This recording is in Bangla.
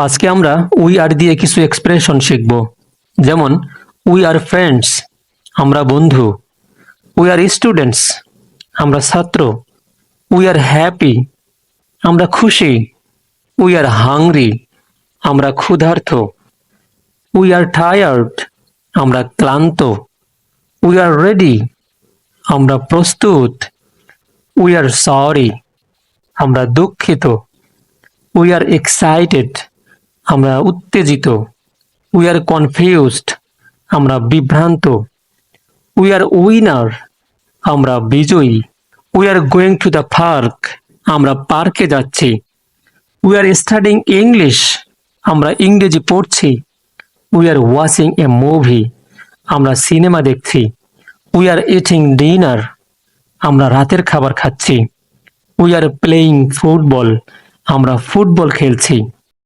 আজকে আমরা উই আর দিয়ে কিছু এক্সপ্রেশন শিখব। যেমন উই আর ফ্রেন্ডস, আমরা বন্ধু। উই আর স্টুডেন্টস, আমরা ছাত্র। উই আর হ্যাপি, আমরা খুশি। উই আর হাংরি, আমরা ক্ষুধার্ত। উই আর টায়ার্ড, আমরা ক্লান্ত। উই আর রেডি, আমরা প্রস্তুত। উই আর সরি, আমরা দুঃখিত। উই আর এক্সাইটেড, আমরা উত্তেজিত। উই আর কনফিউজড, আমরা বিভ্রান্ত। উই আর উইনার, আমরা বিজয়ী। We are going to the park, আমরা পার্কে যাচ্ছি। উই আর স্টাডিং ইংলিশ, আমরা ইংরেজি পড়ছি। We are watching a movie, আমরা সিনেমা দেখছি। উই আর ইটিং ডিনার, আমরা রাতের খাবার খাচ্ছি। উই আর প্লেয়িং ফুটবল, আমরা ফুটবল খেলছি।